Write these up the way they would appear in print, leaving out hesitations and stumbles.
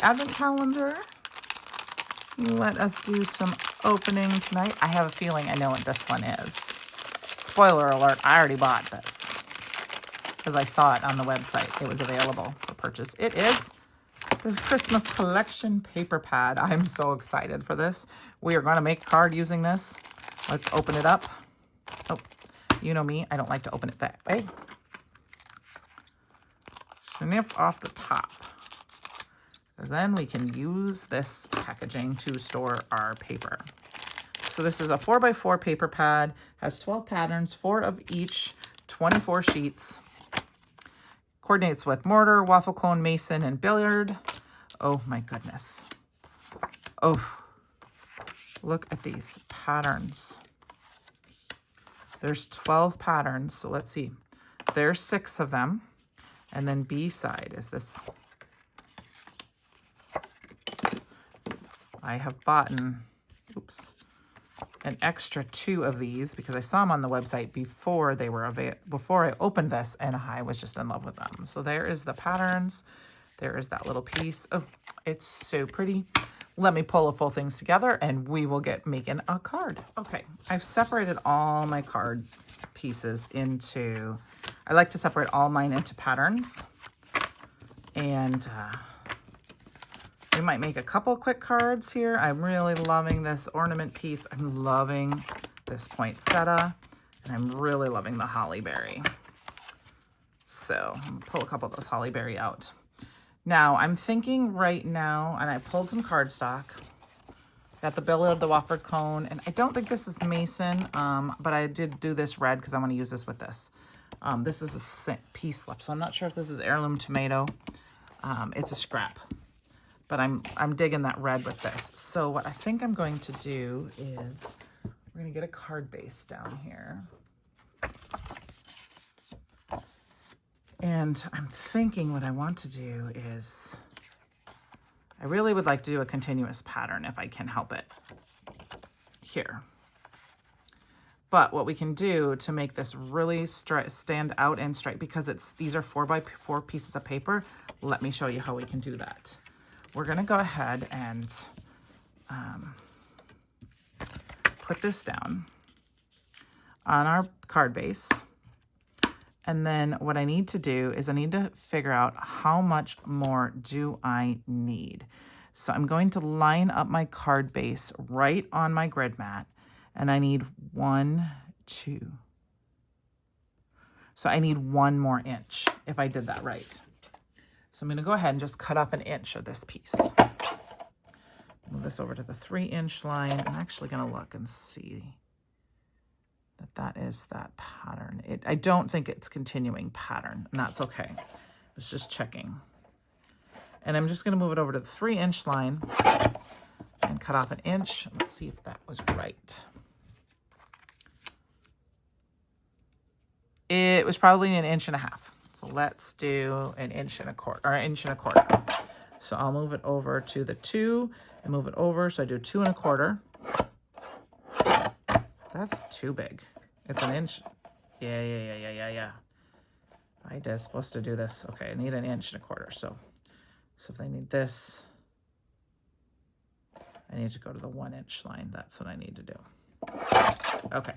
advent calendar. Let us do some opening tonight. I have a feeling I know what this one is. Spoiler alert, I already bought this because I saw it on the website. It was available for purchase. It is the Christmas collection paper pad. I'm so excited for this. We are going to make a card using this. Let's open it up. Oh, you know me, I don't like to open it that way. Sniff off the top. And then we can use this packaging to store our paper. So this is a 4x4 paper pad, has 12 patterns, 4 of each, 24 sheets. Coordinates with mortar, waffle cone, mason, and billiard. Oh my goodness. Oh, look at these patterns. There's 12 patterns, so let's see. There's 6 of them. And then B side is this. I have bought an extra 2 of these because I saw them on the website before they were before I opened this, and I was just in love with them. So there is the patterns. There is that little piece. Oh, it's so pretty. Let me pull the full things together and we will get making a card. Okay, I've separated all my card pieces into, I like to separate all mine into patterns. And we might make a couple quick cards here. I'm really loving this ornament piece. I'm loving this poinsettia, and I'm really loving the holly berry. So I'm gonna pull a couple of those holly berry out. Now I'm thinking right now, and I pulled some cardstock. Got the billiard, the waffle cone, and I don't think this is mason, but I did do this red because I want to use this with this. This is a piece left, so I'm not sure if this is heirloom tomato. It's a scrap. But I'm digging that red with this. So what I think I'm going to do is we're going to get a card base down here. And I'm thinking what I want to do is, I really would like to do a continuous pattern if I can help it here. But what we can do to make this really stand out and straight, because these are 4x4 pieces of paper, let me show you how we can do that. We're going to go ahead and put this down on our card base. And then what I need to do is I need to figure out how much more do I need. So I'm going to line up my card base right on my grid mat. And I need 1, 2. So I need 1 more inch if I did that right. So I'm going to go ahead and just cut up 1 inch of this piece. Move this over to the 3-inch line. I'm actually going to look and see that that is that pattern. I don't think it's continuing pattern, and that's okay. I was just checking. And I'm just going to move it over to the 3-inch line and cut off 1 inch. Let's see if that was right. It was probably 1.5 inches. So let's do 1.25 inches, or 1.25 inches. So I'll move it over to the 2 and move it over. So I do 2 1/4. That's too big. It's 1 inch. Yeah. I was supposed to do this. Okay, I need 1.25 inches. So if I need this, I need to go to the 1-inch line. That's what I need to do. Okay,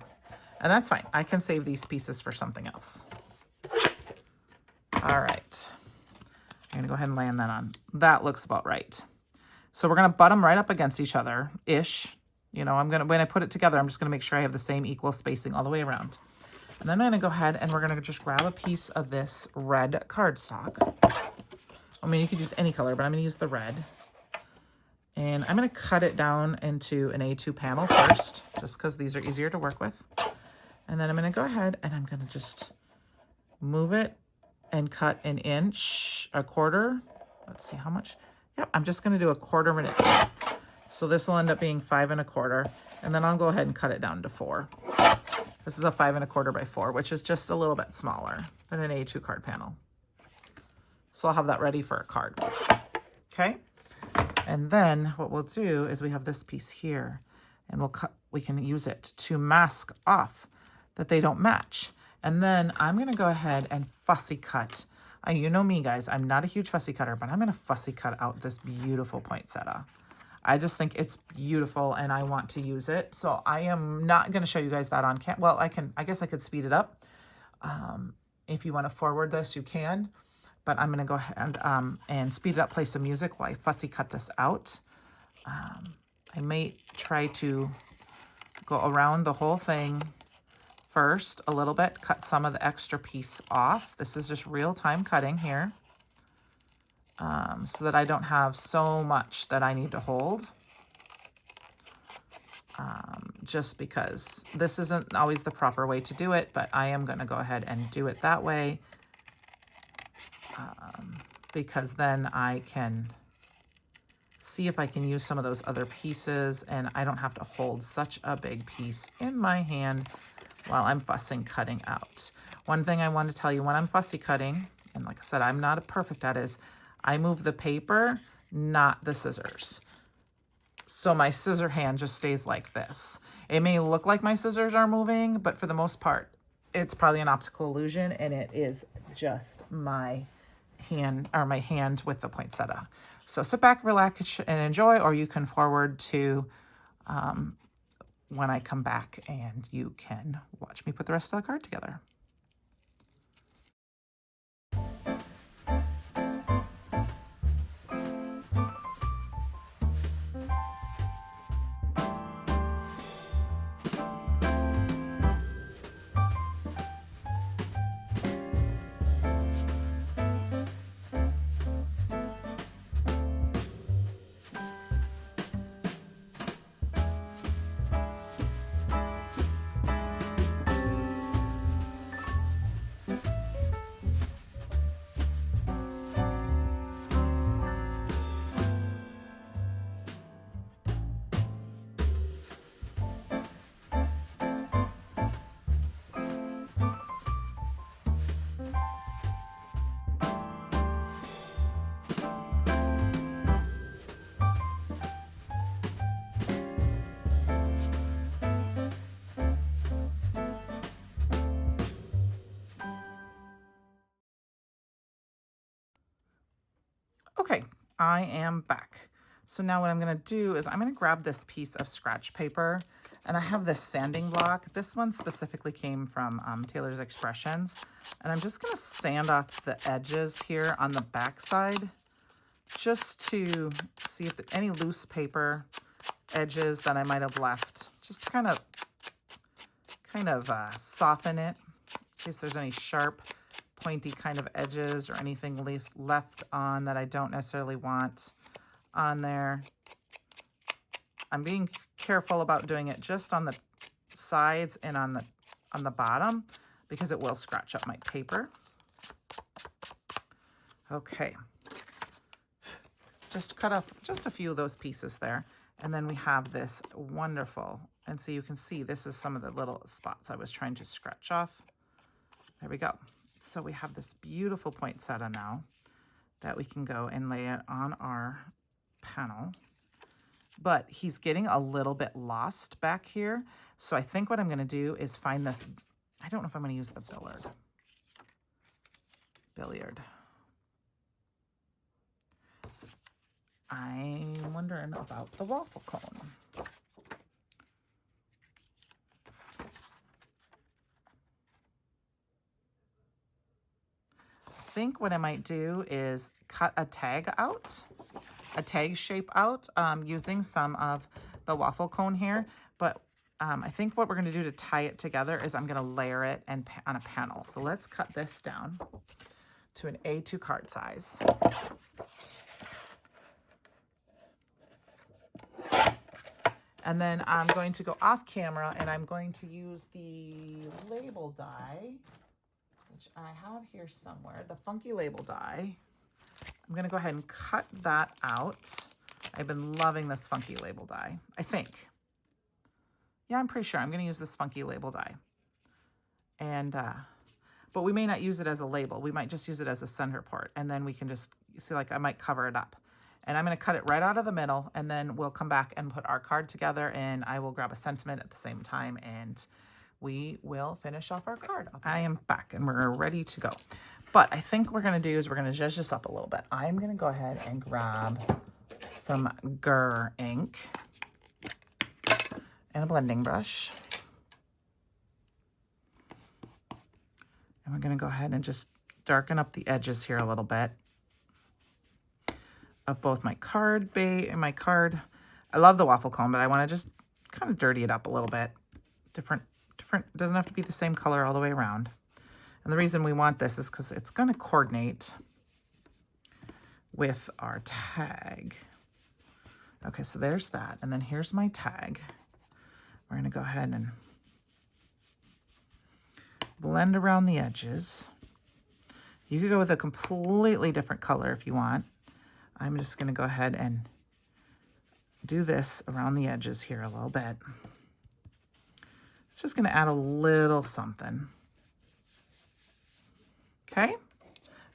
and that's fine. I can save these pieces for something else. All right, I'm gonna go ahead and land that on. That looks about right. So we're gonna butt them right up against each other-ish. You know, when I put it together, I'm just gonna make sure I have the same equal spacing all the way around. And then I'm gonna go ahead and we're gonna just grab a piece of this red cardstock. I mean, you could use any color, but I'm gonna use the red. And I'm gonna cut it down into an A2 panel first, just because these are easier to work with. And then I'm gonna go ahead and I'm gonna just move it and cut 1 inch, 1/4. Let's see how much. Yep, I'm just gonna do 1/4 inch. So this will end up being 5 1/4. And then I'll go ahead and cut it down to 4. This is a 5 1/4 by 4, which is just a little bit smaller than an A2 card panel. So I'll have that ready for a card. Okay. And then what we'll do is we have this piece here, and we can use it to mask off that they don't match. And then I'm going to go ahead and fussy cut You know me, guys. I'm not a huge fussy cutter, but I'm going to fussy cut out this beautiful poinsettia. I just think it's beautiful and I want to use it. So I am not going to show you guys that on camera. Well, I guess I could speed it up. If you want to forward this, you can. But I'm going to go ahead and speed it up, play some music while I fussy cut this out. I may try to go around the whole thing first a little bit, cut some of the extra piece off. This is just real-time cutting here, so that I don't have so much that I need to hold. Just because this isn't always the proper way to do it, but I am going to go ahead and do it that way, because then I can see if I can use some of those other pieces and I don't have to hold such a big piece in my hand while I'm fussing cutting out. One thing I want to tell you when I'm fussy cutting, and like I said, I'm not perfect at it, is I move the paper, not the scissors. So my scissor hand just stays like this. It may look like my scissors are moving, but for the most part, it's probably an optical illusion and it is just my hand, or my hand with the poinsettia. So sit back, relax, and enjoy, or you can forward to when I come back and you can watch me put the rest of the card together. Okay, I am back. So now what I'm going to do is I'm going to grab this piece of scratch paper, and I have this sanding block. This one specifically came from Taylor's Expressions, and I'm just going to sand off the edges here on the back side just to see if there's any loose paper edges that I might have left, just to kind of soften it in case there's any sharp pointy kind of edges or anything left on that I don't necessarily want on there. I'm being careful about doing it just on the sides and on the bottom because it will scratch up my paper. Okay. Just cut off just a few of those pieces there. And then we have this wonderful, and so you can see this is some of the little spots I was trying to scratch off. There we go. So we have this beautiful poinsettia now that we can go and lay it on our panel. But he's getting a little bit lost back here. So I think what I'm going to do is find this. I don't know if I'm going to use the billiard. I'm wondering about the waffle cone. I think what I might do is cut a tag shape out using some of the waffle cone here. But I think what we're going to do to tie it together is I'm going to layer it on a panel. So let's cut this down to an A2 card size. And then I'm going to go off camera and I'm going to use the label die, which I have here somewhere, the funky label die. I'm going to go ahead and cut that out. I've been loving this funky label die, I think. Yeah, I'm pretty sure I'm going to use this funky label die. And, but we may not use it as a label. We might just use it as a center part. And then we can just see, like, I might cover it up. And I'm going to cut it right out of the middle, and then we'll come back and put our card together, and I will grab a sentiment at the same time, and we will finish off our card. I am back and we're ready to go. But I think what we're going to do is we're going to zhuzh this up a little bit. I'm going to go ahead and grab some Gur ink and a blending brush. And we're going to go ahead and just darken up the edges here a little bit of both my card and my card. I love the waffle cone, but I want to just kind of dirty it up a little bit. Different, it doesn't have to be the same color all the way around. And the reason we want this is because it's going to coordinate with our tag. Okay, so there's that. And then here's my tag. We're going to go ahead and blend around the edges. You could go with a completely different color if you want. I'm just going to go ahead and do this around the edges here a little bit. It's just going to add a little something. Okay,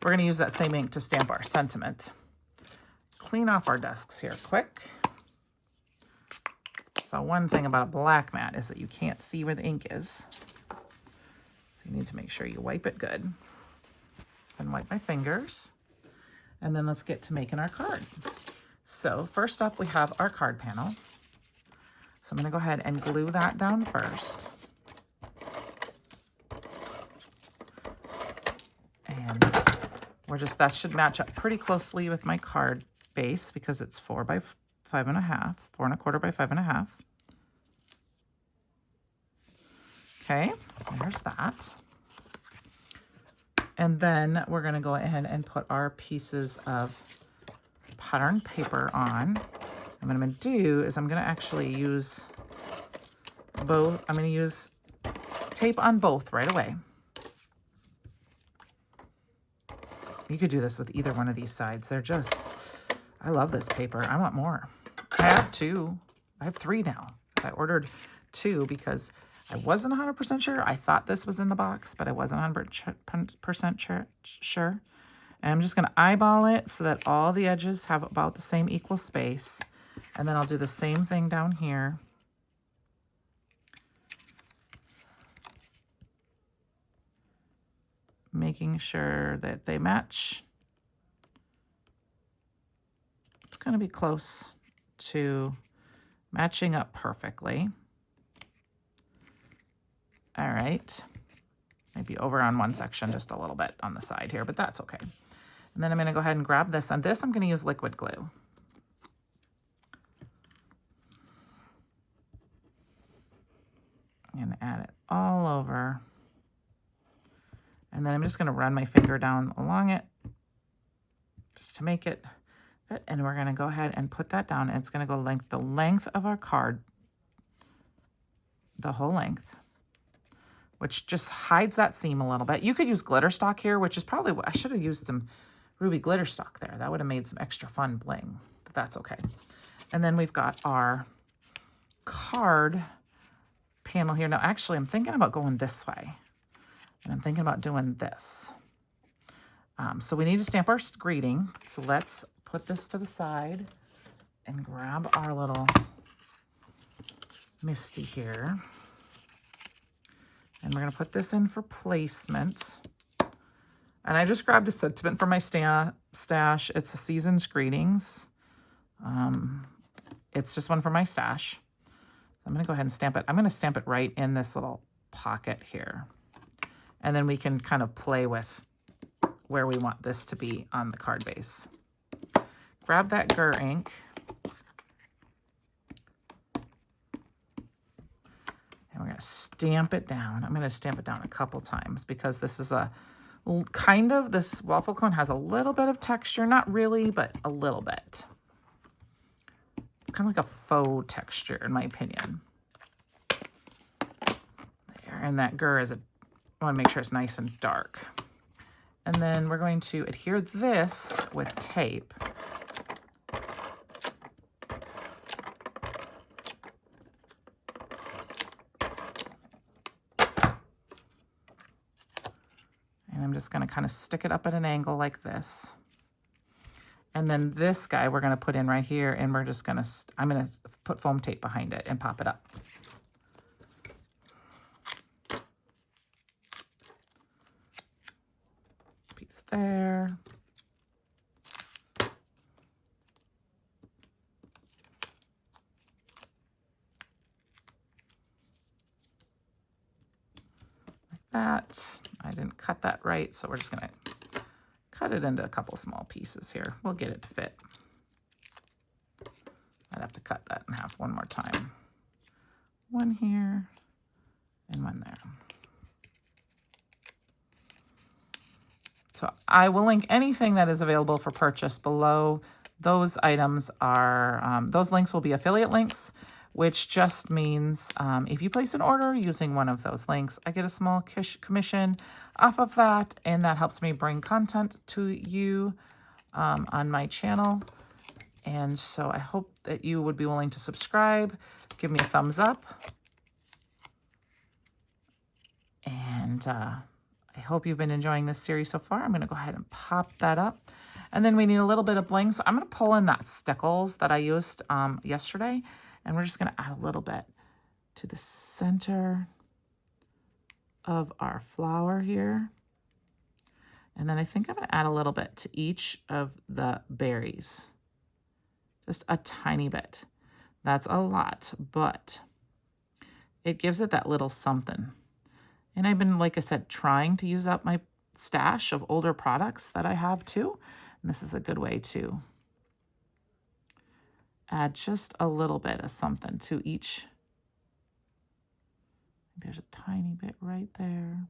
we're going to use that same ink to stamp our sentiment. Clean off our desks here quick. So one thing about a black mat is that you can't see where the ink is. So you need to make sure you wipe it good. And wipe my fingers. And then let's get to making our card. So first up, we have our card panel. So I'm going to go ahead and glue that down first. And that should match up pretty closely with my card base because it's 4 by 5.5, 4 1/4 by 5.5. Okay, there's that. And then we're going to go ahead and put our pieces of pattern paper on. And what I'm going to do is I'm going to actually use both. I'm going to use tape on both right away. You could do this with either one of these sides. They're just, I love this paper. I want more. I have 2. I have 3 now. I ordered 2 because I wasn't 100% sure. I thought this was in the box, but I wasn't 100% sure. And I'm just going to eyeball it so that all the edges have about the same equal space. And then I'll do the same thing down here. Making sure that they match. It's going to be close to matching up perfectly. All right. Maybe over on one section just a little bit on the side here, but that's okay. And then I'm going to go ahead and grab this. On this, I'm going to use liquid glue. And add it all over. And then I'm just going to run my finger down along it just to make it fit. And we're going to go ahead and put that down. And it's going to go the length of our card, the whole length, which just hides that seam a little bit. You could use glitter stock here, which is probably what I should have used some ruby glitter stock there. That would have made some extra fun bling, but that's okay. And then we've got our card panel here. Now, actually, I'm thinking about going this way. And I'm thinking about doing this. So we need to stamp our greeting. So let's put this to the side and grab our little Misty here. And we're going to put this in for placement. And I just grabbed a sentiment from my stash. It's a Season's Greetings. It's just one for my stash. I'm going to go ahead and stamp it. I'm going to stamp it right in this little pocket here. And then we can kind of play with where we want this to be on the card base. Grab that Gur ink. And we're going to stamp it down. I'm going to stamp it down a couple times because this is this waffle cone has a little bit of texture. Not really, but a little bit. It's kind of like a faux texture, in my opinion. There, and that Gur is I want to make sure it's nice and dark. And then we're going to adhere this with tape. And I'm just going to kind of stick it up at an angle like this. And then this guy we're going to put in right here, and we're just going to, I'm going to put foam tape behind it and pop it up. there. Like that. I didn't cut that right, so we're just gonna cut it into a couple small pieces here. We'll get it to fit. I'd have to cut that in half one more time. One here and one there. So I will link anything that is available for purchase below. Those items are, those links will be affiliate links, which just means if you place an order using one of those links, I get a small commission off of that, and that helps me bring content to you on my channel. And so I hope that you would be willing to subscribe, give me a thumbs up, and I hope you've been enjoying this series so far. I'm going to go ahead and pop that up. And then we need a little bit of bling. So I'm going to pull in that stickles that I used yesterday. And we're just going to add a little bit to the center of our flower here. And then I think I'm going to add a little bit to each of the berries. Just a tiny bit. That's a lot, but it gives it that little something. And I've been, like I said, trying to use up my stash of older products that I have too. And this is a good way to add just a little bit of something to each. There's a tiny bit right there.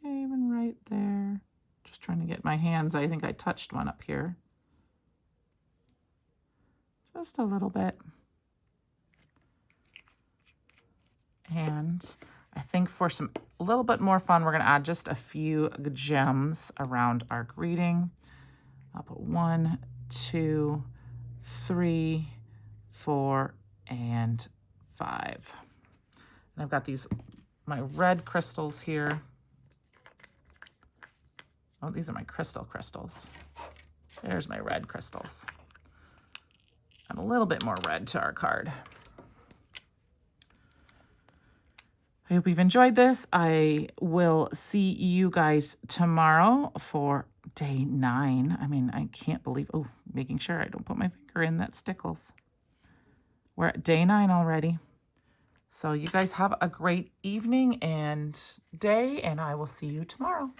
Even right there. Just trying to get my hands. I think I touched one up here. Just a little bit. And I think for a little bit more fun, we're going to add just a few gems around our greeting. I'll put 1, 2, 3, 4, and 5. And I've got my red crystals here. Oh, these are my crystals. There's my red crystals. Add a little bit more red to our card. I hope you've enjoyed this. I will see you guys tomorrow for day 9. I mean, I can't believe, making sure I don't put my finger in, that stickles. We're at day 9 already. So you guys have a great evening and day, and I will see you tomorrow.